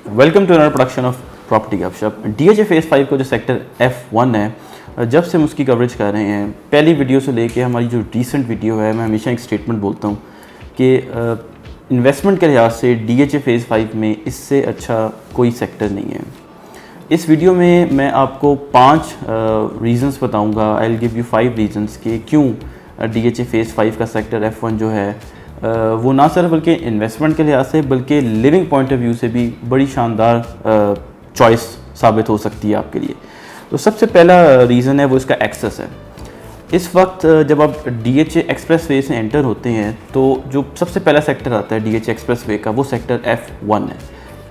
Welcome to another production of property गपशप। DHA phase 5 का जो सेक्टर F1 है, जब से हम उसकी कवरेज कर रहे हैं, पहली वीडियो से लेके हमारी जो रीसेंट वीडियो है, मैं हमेशा एक स्टेटमेंट बोलता हूँ कि इन्वेस्टमेंट के लिहाज से डीएचए फेज़ 5 में इससे अच्छा कोई सेक्टर नहीं है। इस वीडियो में मैं आपको 5 रीज़न्स बताऊँगा। I will give you 5 reasons कि क्यों डीएचए फेज़ 5 का सेक्टर F1 जो है वो ना सिर्फ बल्कि इन्वेस्टमेंट के लिहाज से बल्कि लिविंग पॉइंट ऑफ व्यू से भी बड़ी शानदार चॉइस साबित हो सकती है आपके लिए। तो सबसे पहला रीज़न है वो इसका एक्सेस है। इस वक्त जब आप डीएचए एक्सप्रेस वे से एंटर होते हैं तो जो सबसे पहला सेक्टर आता है डीएचए एक्सप्रेस वे का, वो सेक्टर F1 है।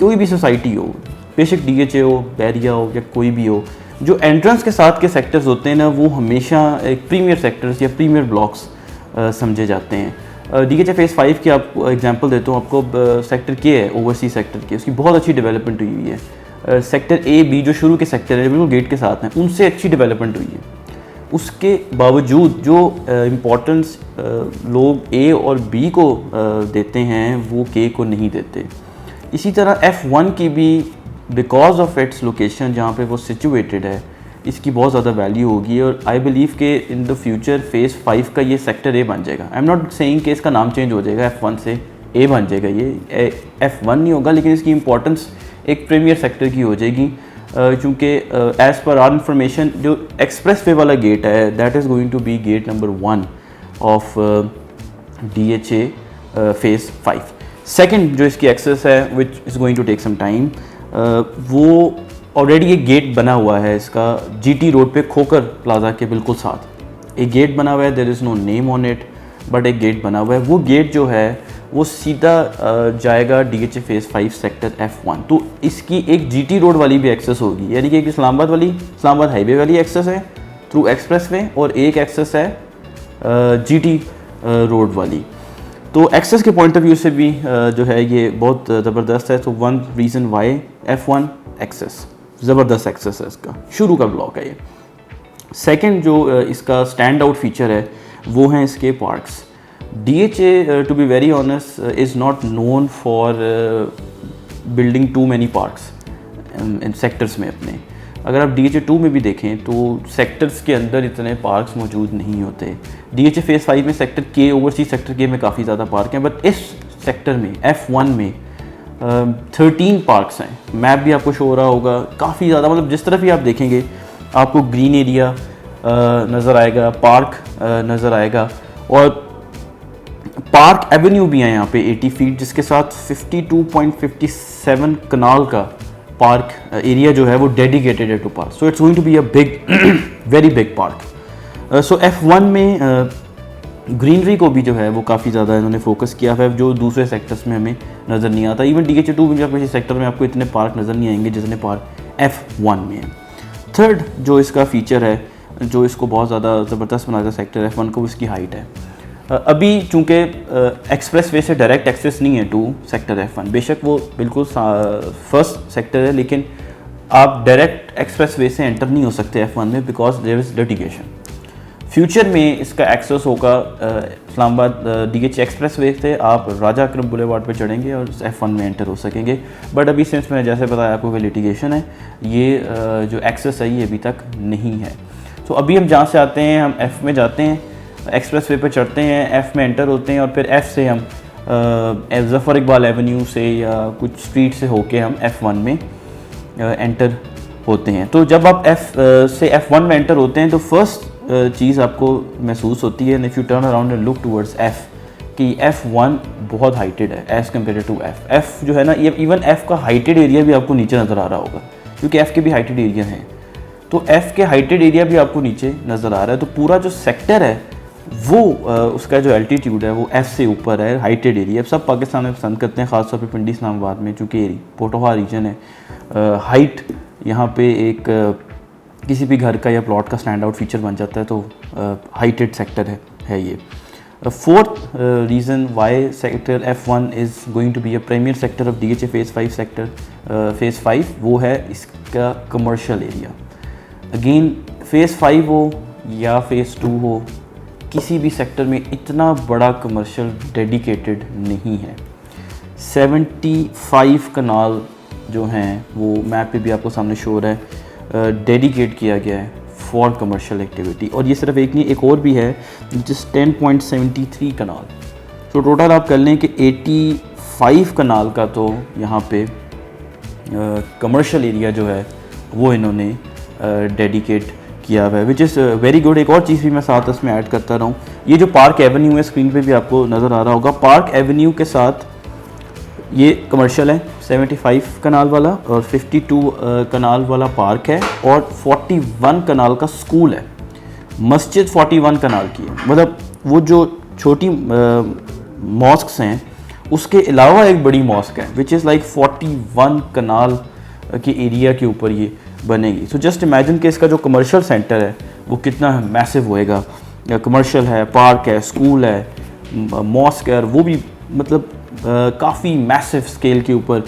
कोई भी सोसाइटी हो, बेशक डीएचए हो, बैरिया हो या कोई भी हो, जो एंट्रेंस के साथ के सेक्टर्स होते हैं ना, वो हमेशा एक प्रीमियर सेक्टर्स या प्रीमियर ब्लॉक्स समझे जाते हैं। डीएचए फेज़ 5 की आप एग्जांपल देता हूँ आपको। सेक्टर के है ओवरसीज सेक्टर के, उसकी बहुत अच्छी डेवलपमेंट हुई है। सेक्टर ए बी जो शुरू के सेक्टर है बिल्कुल गेट के साथ हैं, उनसे अच्छी डेवलपमेंट हुई है। उसके बावजूद जो इम्पोर्टेंस लोग ए और बी को देते हैं वो के को नहीं देते। इसी तरह F1 की भी बिकॉज ऑफ इट्स लोकेशन जहाँ पे वो सिचुएटेड है, इसकी बहुत ज़्यादा वैल्यू होगी। और आई बिलीव कि इन द फ्यूचर फेज़ 5 का ये सेक्टर ए बन जाएगा। आई एम नॉट सेइंग कि इसका नाम चेंज हो जाएगा, F1 से ए बन जाएगा, ये F1 नहीं होगा, लेकिन इसकी इंपॉर्टेंस एक प्रीमियर सेक्टर की हो जाएगी। क्योंकि एज़ पर आर इंफॉर्मेशन जो एक्सप्रेस वे वाला गेट है that is going to be gate number 1 of DHA phase 5। Second जो इसकी एक्सेस है which is going to take some time, वो ऑलरेडी एक गेट बना हुआ है इसका GT रोड पे खोकर प्लाजा के बिल्कुल साथ एक गेट बना हुआ है। There is no name on it but एक गेट बना हुआ है। वो गेट जो है वो सीधा जाएगा डीएचए फेज़ 5 सेक्टर F1। तो इसकी एक GT रोड वाली भी एक्सेस होगी, यानी कि एक इस्लामाबाद हाईवे वाली एक्सेस है थ्रू एक्सप्रेस वे, और एक एक्सेस है GT रोड वाली। तो एक्सेस के पॉइंट ऑफ व्यू से भी जो है ये बहुत ज़बरदस्त है। तो one reason why F1 access, ज़बरदस्त एक्सेस है इसका, शुरू का ब्लॉक है ये। सेकंड जो इसका स्टैंड आउट फीचर है वो हैं इसके parks. DHA to be very honest is not known for building too many parks in sectors में अपने। अगर आप DHA 2 में भी देखें तो सेक्टर्स के अंदर इतने पार्क्स मौजूद नहीं होते। DHA फेज़ 5 में सेक्टर के, ओवरसीज सेक्टर के में काफ़ी ज़्यादा पार्क हैं, बट इस सेक्टर में F1 में 13 पार्क्स हैं। मैप भी आपको शो हो रहा होगा, काफ़ी ज़्यादा, मतलब जिस तरफ भी आप देखेंगे आपको ग्रीन एरिया नज़र आएगा, पार्क नज़र आएगा, और पार्क एवेन्यू भी है यहाँ पे 80 फीट, जिसके साथ 52.57 कनाल का पार्क एरिया जो है वो डेडिकेटेड है to park. So it's going to be a big very big park. So F1 में ग्रीनरी को भी जो है वो काफ़ी ज़्यादा इन्होंने फोकस किया है, जो दूसरे सेक्टर्स में हमें नज़र नहीं आता। इवन DHA 2 में भी आप किसी सेक्टर में आपको इतने पार्क नज़र नहीं आएंगे जितने पार्क F1 में हैं। थर्ड जो इसका फीचर है जो इसको बहुत ज़्यादा ज़बरदस्त बनाता है सेक्टर F1 को, उसकी हाइट है। अभी चूँकि एक्सप्रेस वे से डायरेक्ट एक्सेस नहीं है टू सेक्टर F1, बेशक वो बिल्कुल फर्स्ट सेक्टर है, लेकिन आप डायरेक्ट एक्सप्रेस वे से एंटर नहीं हो सकते F1 में because there is litigation. Future में इसका एक्सेस होगा इस्लामाबाद DHA एक्सप्रेस वे से आप राजा अकरम बुलेवार्ड पे चढ़ेंगे और F1 में एंटर हो सकेंगे। बट अभी सिंस मैंने जैसे बताया आपको कि लिटिगेशन है, ये जो एक्सेस है ये अभी तक नहीं है। तो अभी हम जहाँ से आते हैं हम F में जाते हैं, एक्सप्रेस वे पे चढ़ते हैं, F में एंटर होते हैं, और फिर F से हम ज़फ़र इकबाल एवेन्यू से या कुछ स्ट्रीट से होके हम F1 में एंटर होते हैं। तो जब आप F से F1 में एंटर होते हैं तो फर्स्ट चीज़ आपको महसूस होती है, if you turn around and look towards F, कि F1 बहुत हाइटेड है as compared to F। F जो है ना, ये इवन F का हाइटेड एरिया भी आपको नीचे नज़र आ रहा होगा, क्योंकि F के भी हाइटेड एरिया हैं। तो F के हाइटेड एरिया भी आपको नीचे नज़र आ रहा है। तो पूरा जो सेक्टर है वो उसका जो एल्टीट्यूड है वो F से ऊपर है, हाइटेड एरिया। सब पाकिस्तान में पसंद करते हैं, ख़ासतौर पे पिंडी इस्लामाबाद में, चूँकि पोटोहा रीजन है। हाइट यहाँ पे एक किसी भी घर का या प्लॉट का स्टैंड आउट फीचर बन जाता है, तो हाइटेड सेक्टर है ये। Fourth reason why sector F1 is going to be a premier sector of DHA phase 5 sector phase 5, वो है इसका कमर्शियल एरिया। अगेन फेज़ 5 हो या फेज़ 2 हो, किसी भी सेक्टर में इतना बड़ा कमर्शियल डेडिकेटेड नहीं है। 75 कनाल जो हैं वो मैप पे भी आपको सामने शो हो रहा है, डेडिकेट किया गया है फॉर कमर्शियल एक्टिविटी। और ये सिर्फ एक नहीं, एक और भी है जिस 10.73 कनाल। तो टोटल आप कर लें कि 85 कनाल का तो यहाँ पे कमर्शियल एरिया जो है वो इन्होंने डेडिकेट किया हुआ है, विच इज़ वेरी गुड। एक और चीज़ भी मैं साथ इसमें ऐड करता रहा हूँ, ये जो पार्क एवेन्यू है स्क्रीन पे भी आपको नज़र आ रहा होगा, पार्क एवेन्यू के साथ ये कमर्शियल है 75 कनाल वाला, और 52 कनाल वाला पार्क है, और 41 कनाल का स्कूल है। मस्जिद 41 कनाल की है, मतलब वो जो छोटी मॉस्क्स हैं उसके अलावा एक बड़ी मॉस्क है विच इज़ लाइक 41 कनाल के एरिया के ऊपर ये बनेगी। सो जस्ट इमेजिन कि इसका जो कमर्शियल सेंटर है वो कितना मैसिव होएगा। कमर्शियल है, पार्क है, स्कूल है, मॉस्क है, और वो भी मतलब काफ़ी मैसिव स्केल के ऊपर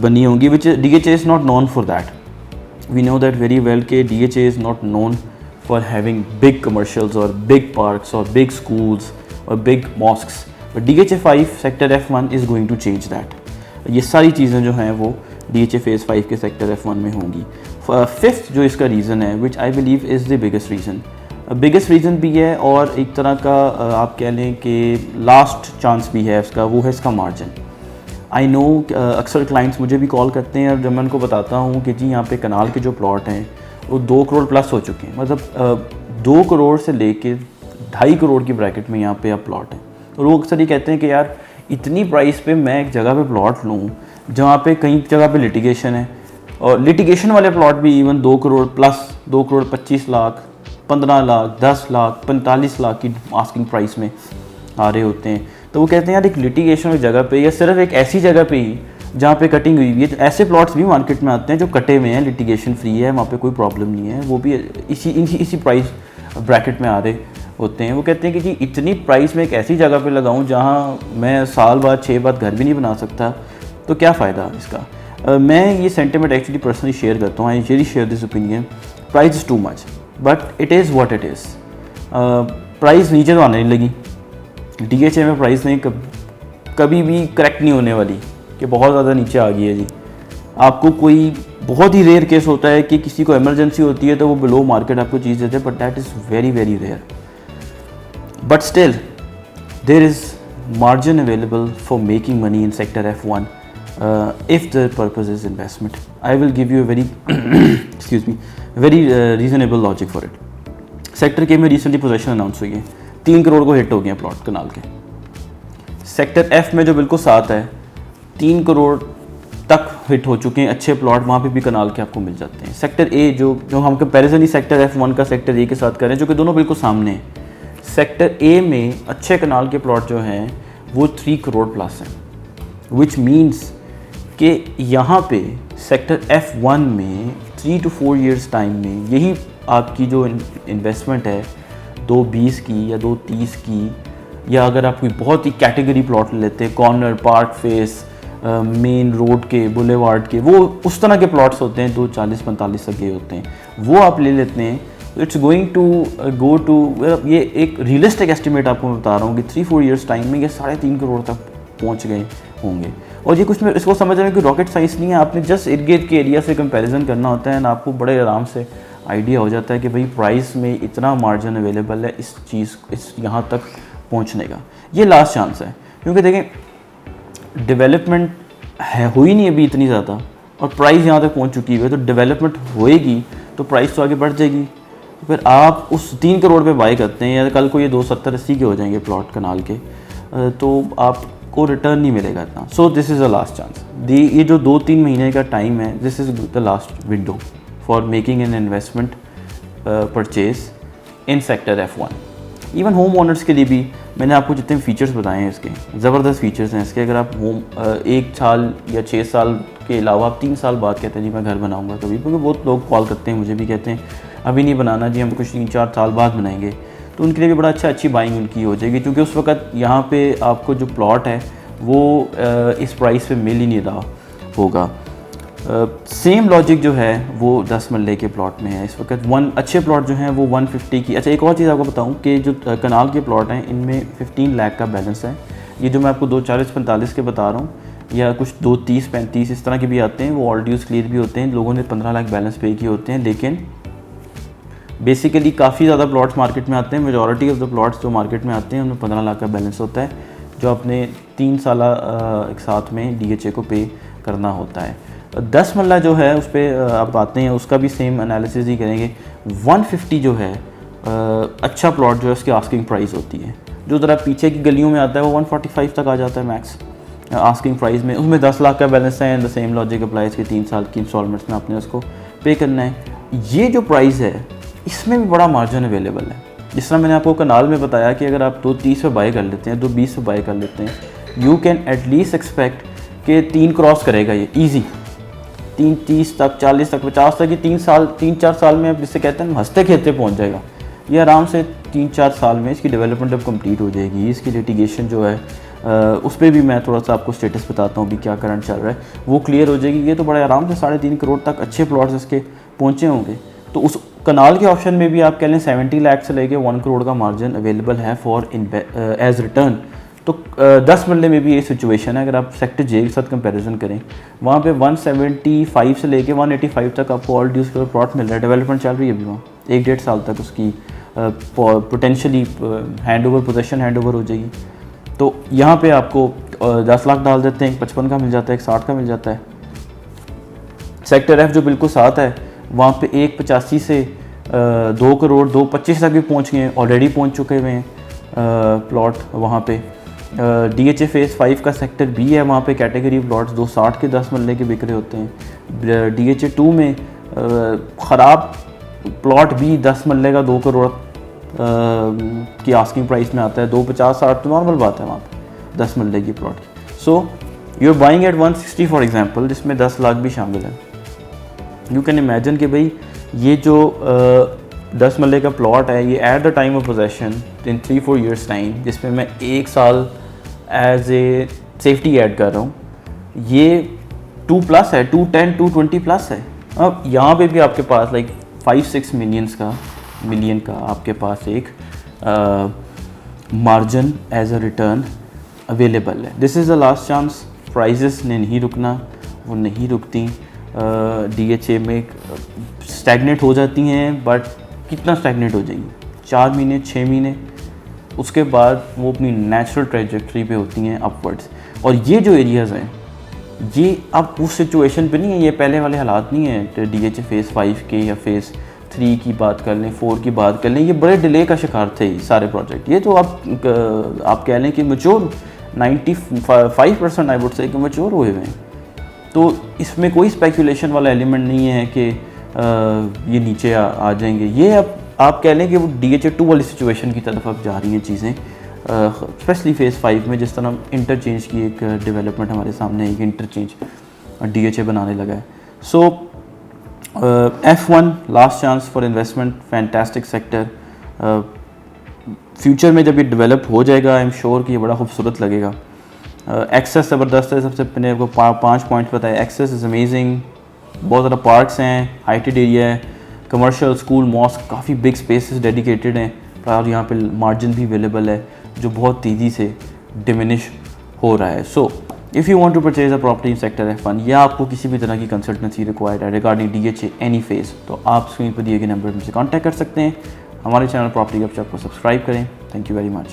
बनी होंगी, which DHA is not known for that. We know that very well कि DHA is not known for having big commercials और बिग पार्क्स और बिग स्कूल्स और big mosques, but DHA 5 sector F1 is going to change that. ये सारी चीज़ें जो हैं वो DHA फेज़ 5 के सेक्टर F1 में होंगी। फिफ्थ जो इसका रीज़न है, which I believe is the biggest reason भी है, और एक तरह का आप कह लें कि लास्ट चांस भी है उसका, वो है इसका मार्जिन। आई नो अक्सर क्लाइंट्स मुझे भी कॉल करते हैं, और जब मैं उनको बताता हूँ कि जी यहाँ पे कनाल के जो प्लॉट हैं वो 2 करोड़ प्लस हो चुके हैं, मतलब 2 करोड़ से लेके 2.5 करोड़ की ब्रैकेट में यहाँ पे अब प्लॉट हैं, तो लोग अक्सर ये कहते हैं कि यार इतनी प्राइस पे मैं एक जगह पे प्लॉट लूँ जहाँ पे कई जगह पे लिटिगेशन है, और लिटिगेशन वाले प्लॉट भी इवन 2 करोड़ प्लस, 2 करोड़ 25 लाख, 15 लाख, 10 लाख, 45 लाख की आस्किंग प्राइस में आ रहे होते हैं। तो वो कहते हैं यार एक लिटिगेशन वाली जगह पे, या सिर्फ एक ऐसी जगह पे ही जहाँ पे कटिंग हुई हुई है, तो ऐसे प्लॉट्स भी मार्केट में आते हैं जो कटे हुए हैं, लिटिगेशन फ्री है, वहाँ पे कोई प्रॉब्लम नहीं है, वो भी इसी प्राइस ब्रैकेट में आ रहे होते हैं। वो कहते हैं कि जी इतनी प्राइस में एक ऐसी जगह पे लगाऊं जहां मैं साल बाद 6 बाद घर भी नहीं बना सकता, तो क्या फ़ायदा इसका। मैं ये सेंटिमेंट एक्चुअली पर्सनली शेयर करता हूँ, I really share this opinion. Price is too much, but it is what it is. Price नीचे तो आने नहीं लगी, DHA में प्राइस नहीं कभी भी करेक्ट नहीं होने वाली कि बहुत ज़्यादा नीचे आ गई है जी। आपको कोई बहुत ही रेयर केस होता है कि किसी को इमरजेंसी होती है तो वो बिलो मार्केट आपको चीज़ देते हैं, but that is very very rare. But still, there is margin available for making money in sector F1 if the purpose is investment. I will give you a very excuse me, very reasonable logic for it. Sector के में recently position announce हुई है, 3 करोड़ को hit हो गए plot कनाल के। Sector F में जो बिल्कुल साथ है 3 करोड़ तक हिट हो चुके हैं अच्छे प्लॉट, वहाँ पे भी कनाल के आपको मिल जाते हैं। सेक्टर A जो हम कंपैरिजन ही सेक्टर F1 का सेक्टर A के साथ करें, जो कि दोनों बिल्कुल सामने हैं, सेक्टर A में अच्छे कनाल के प्लॉट जो हैं वो 3 करोड़ प्लस हैं, विच मीन्स कि यहाँ पे सेक्टर F1 में 3 to 4 years टाइम में यही आपकी जो इन्वेस्टमेंट है 220 की या 230 की, या अगर आप कोई बहुत ही कैटेगरी प्लॉट लेते हैं, corner, park face, main road के, बुलेवार्ड के, वो उस तरह के प्लॉट्स होते हैं 240-45 तक के होते हैं, वो आप ले लेते हैं, it's going to go to, ये एक रियलिस्टिक एस्टिमेट आपको बता रहा हूँ कि 3-4 years टाइम में ये 3.5 करोड़ तक पहुँच गए होंगे। और ये कुछ में इसको समझने में कोई रॉकेट साइंस नहीं है, आपने जस्ट इर्द गिर्द के एरिया से कंपैरिजन करना होता है ना, आपको बड़े आराम से आइडिया हो जाता है कि भाई प्राइस में इतना मार्जिन अवेलेबल है इस चीज़ इस यहाँ तक पहुँचने का। ये लास्ट चांस है, क्योंकि देखें डेवलपमेंट है हो ही नहीं अभी इतनी ज़्यादा, और प्राइस यहाँ तक पहुँच चुकी है, तो डेवलपमेंट होएगी तो प्राइस तो आगे बढ़ जाएगी। फिर आप उस 3 करोड़ पे बाई करते हैं, या कल को ये 270-80 के हो जाएंगे प्लॉट कनाल के, तो आपको रिटर्न नहीं मिलेगा इतना। So this is the last chance. ये जो 2-3 महीने का टाइम है, this is the last window for making an investment purchase in sector F1। Even home owners के लिए भी मैंने आपको जितने फीचर्स बताए हैं इसके, ज़बरदस्त फीचर्स हैं इसके। अगर आप होम 1 साल या 6 साल के अलावा आप 3 साल बाद कहते हैं जी मैं घर बनाऊंगा कभी, क्योंकि बहुत लोग कॉल करते हैं, मुझे भी कहते हैं अभी नहीं बनाना जी, हम कुछ 3-4 साल बाद बनाएंगे, तो उनके लिए भी बड़ा अच्छी बाइंग उनकी हो जाएगी, क्योंकि उस वक्त यहाँ पे आपको जो प्लॉट है वो इस प्राइस पे मिल ही नहीं रहा होगा। सेम लॉजिक जो है वो 10 मरले के प्लॉट में है इस वक्त। अच्छे प्लॉट जो हैं वो 150 की। अच्छा, एक और चीज़ आपको बताऊं कि जो कनाल के प्लॉट हैं इनमें 15 लाख का बैलेंस है। ये जो मैं आपको 240-45 के बता रहा हूँ, या कुछ 2-30-35 इस तरह के भी आते हैं, वो ऑल ड्यूज क्लियर भी होते हैं, लोगों ने 15 लाख बैलेंस पे किए होते हैं। लेकिन बेसिकली काफ़ी ज़्यादा प्लॉट्स मार्केट में आते हैं, मेजॉरिटी ऑफ द प्लॉट्स जो मार्केट में आते हैं उनमें 15 लाख का बैलेंस होता है, जो अपने 3 साल एक साथ में DHA को पे करना होता है। 10 मरला जो है उस पर आप आते हैं, उसका भी सेम एनालिसिस ही करेंगे। 150 जो है अच्छा प्लॉट जो है उसकी आस्किंग प्राइस होती है, जो ज़रा पीछे की गलियों में आता है वो 145 तक आ जाता है मैक्स आस्किंग प्राइस में। उसमें 10 लाख का बैलेंस है, and the same logic applies के 3 साल की इंस्टॉलमेंट्स में आपने उसको पे करना है। ये जो प्राइस है इसमें भी बड़ा मार्जिन अवेलेबल है। जिस तरह मैंने आपको कनाल में बताया कि अगर आप 230 पे बाई कर लेते हैं, 220 पे बाई कर लेते हैं, यू कैन एटलीस्ट एक्सपेक्ट कि 3 क्रॉस करेगा ये ईजी, 30 तक, 40 तक, 50 तक, ये 3-4 साल में आप जिससे कहते हैं हंसते खेलते पहुँच जाएगा। ये आराम से 3-4 साल में इसकी डेवलपमेंट अब कंप्लीट हो जाएगी। इसकी लिटिगेशन जो है उस पर भी मैं थोड़ा सा आपको स्टेटस बताता हूँ भी क्या करंट चल रहा है, वो क्लियर हो जाएगी। ये तो बड़े आराम से 3.5 करोड़ तक अच्छे प्लॉट्स इसके पहुँचे होंगे। तो उस कनाल के ऑप्शन में भी आप कह लें 70 लाख से लेके 1 करोड़ का मार्जिन अवेलेबल है फॉर एज रिटर्न। तो 10 मरले में भी ये सिचुएशन है। अगर आप सेक्टर जे के साथ कंपैरिजन करें, वहाँ पे 175 से लेके 185 तक आपको ऑल ड्यूज का प्लॉट मिल रहा है। डेवलपमेंट चल रही है अभी वहाँ, 1-1.5 साल तक उसकी potentially hand over possession hand over हो जाएगी। तो यहाँ पे आपको 10 लाख डाल देते हैं, 55 का मिल जाता है, 60 का मिल जाता है। सेक्टर एफ जो बिल्कुल साथ है, वहाँ पे 185 से 2 करोड़ 225 तक भी पहुँच गए, ऑलरेडी पहुँच चुके हुए हैं प्लॉट वहाँ पे। DHA फेज़ 5 का सेक्टर बी है, वहाँ पे कैटेगरी प्लॉट्स 260 के 10 मरले के बिक रहे होते हैं। DHA 2 में ख़राब प्लॉट भी 10 मरले का 2 करोड़ की आस्किंग प्राइस में आता है। 250-60 तो नॉर्मल बात है वहाँ पे 10 मरले की प्लॉट की। So you are buying at 160 for example, जिसमें 10 लाख भी शामिल है। यू कैन इमेजिन कि भाई ये जो 10 मरले का प्लॉट है, ये at the time of possession in 3-4 years time, जिसमें मैं 1 साल एज ए सेफ्टी ऐड कर रहा हूँ, ये 2+ है, 210-220+ है। अब यहाँ पे भी आपके पास लाइक 5-6 मिलियन का आपके पास एक margin as a return available है। This is the last chance. Prices ने नहीं रुकना, वो नहीं रुकती। DHA में स्टैगनेट हो जाती हैं, बट कितना स्टैगनेट हो जाएंगी? 4 महीने 6 महीने, उसके बाद वो अपनी नेचुरल ट्रैजेक्टरी पे होती हैं अपवर्ड्स। और ये जो एरियाज़ हैं, ये अब उस सिचुएशन पे नहीं है, ये पहले वाले हालात नहीं है। DHA फेज़ 5 के या फेज़ 3 की बात कर लें, 4 की बात कर लें, ये बड़े डिले का शिकार थे सारे प्रोजेक्ट। ये तो आप कह लें कि मैच्योर 95% आई वुड से कि मैच्योर हुए हुए हैं। तो इसमें कोई स्पेकुलेशन वाला एलिमेंट नहीं है कि ये नीचे आ जाएंगे। ये अब आप कह लें कि वो DHA 2 वाली सिचुएशन की तरफ अब जा रही हैं चीज़ें, स्पेशली फेज़ 5 में। जिस तरह इंटरचेंज की एक डेवलपमेंट हमारे सामने, एक इंटरचेंज DHA बनाने लगा है। सो F1 last chance for investment, fantastic sector. Future में जब ये डेवलप हो जाएगा, आई एम श्योर कि ये बड़ा खूबसूरत लगेगा। एक्सेस ज़बरदस्त है। सबसे मैंने आपको 5 पॉइंट्स बताए। एक्सेस इज़ अमेजिंग, बहुत ज़्यादा पार्क्स हैं, हाइटेड एरिया है, कमर्शियल, स्कूल, मॉस्क, काफ़ी बिग स्पेसेस डेडिकेटेड हैं, और यहाँ पे मार्जिन भी अवेलेबल है जो बहुत तेज़ी से डिमिनिश हो रहा है। So if you want to purchase a property in sector F1, या आपको किसी भी तरह की कंसल्टेंसी रिक्वायर्ड है रिगार्डिंग DHA एनी फेज़, तो आप स्क्रीन पर दिए गए नंबर पर मुझसे कॉन्टैक्ट कर सकते हैं। हमारे चैनल प्रॉपर्टी गपशप को सब्सक्राइब करें। Thank you very much.